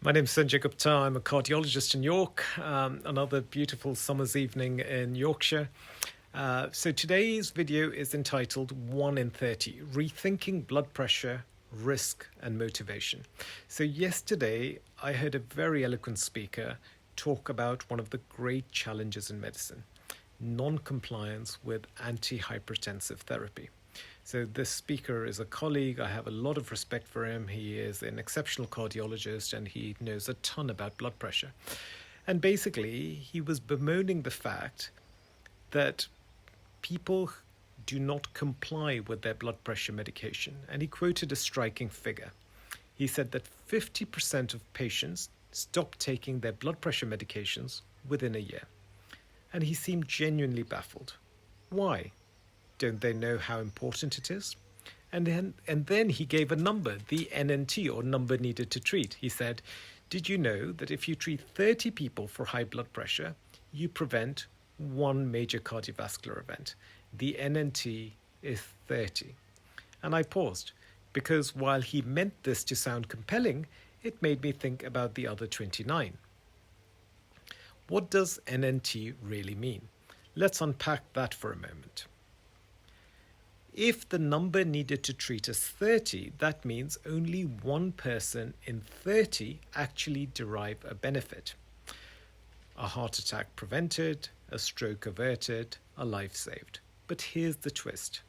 My name is Sanjay Gupta. I'm a cardiologist in York. Another beautiful summer's evening in Yorkshire. So today's video is entitled 1 in 30, Rethinking Blood Pressure, Risk and Motivation. So yesterday I heard a very eloquent speaker talk about one of the great challenges in medicine, non-compliance with antihypertensive therapy. So this speaker is a colleague. I have a lot of respect for him. He is an exceptional cardiologist and he knows a ton about blood pressure. And basically, he was bemoaning the fact that people do not comply with their blood pressure medication. And he quoted a striking figure. He said that 50% of patients stop taking their blood pressure medications within a year. And he seemed genuinely baffled. Why? Don't they know how important it is? And then he gave a number, the NNT, or number needed to treat. He said, did you know that if you treat 30 people for high blood pressure, you prevent one major cardiovascular event? The NNT is 30. And I paused, because while he meant this to sound compelling, it made me think about the other 29. What does NNT really mean? Let's unpack that for a moment. If the number needed to treat is 30, that means only one person in 30 actually derive a benefit. A heart attack prevented, a stroke averted, a life saved. But here's the twist.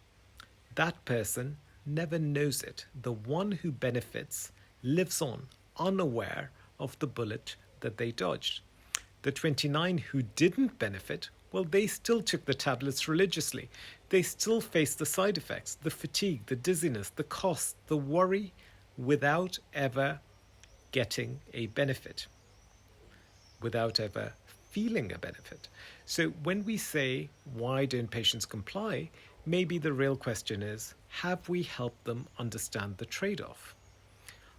That person never knows it. The one who benefits lives on, unaware of the bullet that they dodged. The 29 who didn't benefit, well, they still took the tablets religiously. They still faced the side effects, the fatigue, the dizziness, the cost, the worry, without ever getting a benefit, without ever feeling a benefit. So when we say, why don't patients comply? Maybe the real question is, have we helped them understand the trade-off?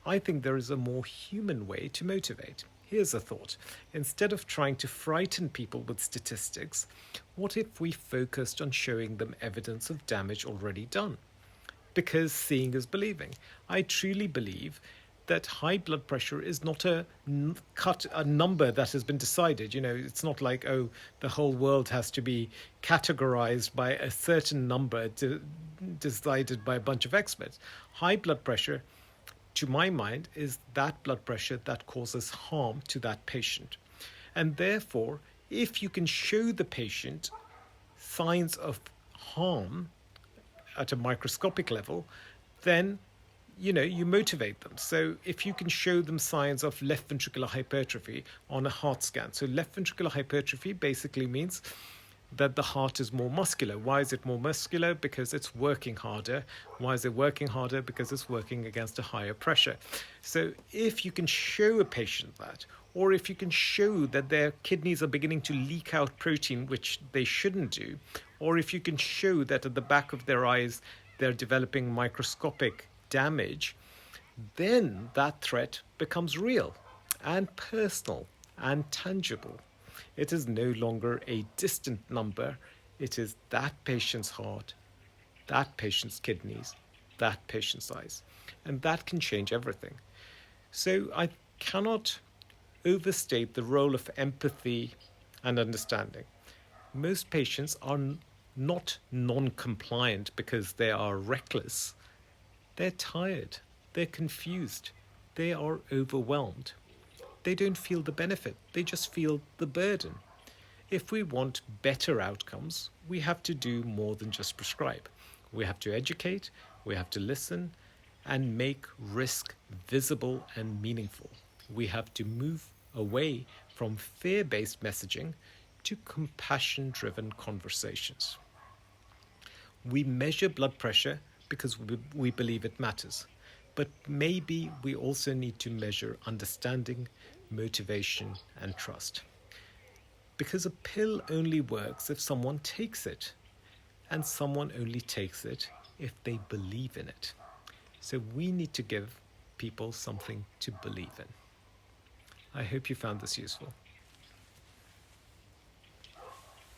I think there is a more human way to motivate. Here's a thought. Instead of trying to frighten people with statistics, what if we focused on showing them evidence of damage already done? Because seeing is believing. I truly believe that high blood pressure is not a number that has been decided. You know, it's not like, oh, the whole world has to be categorized by a certain number decided by a bunch of experts. High blood pressure, to my mind, is that blood pressure that causes harm to that patient. And therefore, if you can show the patient signs of harm at a microscopic level, then you motivate them. So if you can show them signs of left ventricular hypertrophy on a heart scan. So left ventricular hypertrophy basically means that the heart is more muscular. Why is it more muscular? Because it's working harder. Why is it working harder? Because it's working against a higher pressure. So if you can show a patient that, or if you can show that their kidneys are beginning to leak out protein, which they shouldn't do, or if you can show that at the back of their eyes they're developing microscopic damage, then that threat becomes real and personal and tangible. It is no longer a distant number. It is that patient's heart, that patient's kidneys, that patient's eyes. And that can change everything. So I cannot overstate the role of empathy and understanding. Most patients are not non-compliant because they are reckless. They're tired. They're confused. They are overwhelmed. They don't feel the benefit, they just feel the burden. If we want better outcomes, we have to do more than just prescribe. We have to educate, we have to listen, and make risk visible and meaningful. We have to move away from fear-based messaging to compassion-driven conversations. We measure blood pressure because we believe it matters. But maybe we also need to measure understanding, motivation, and trust. Because a pill only works if someone takes it, and someone only takes it if they believe in it. So we need to give people something to believe in. I hope you found this useful.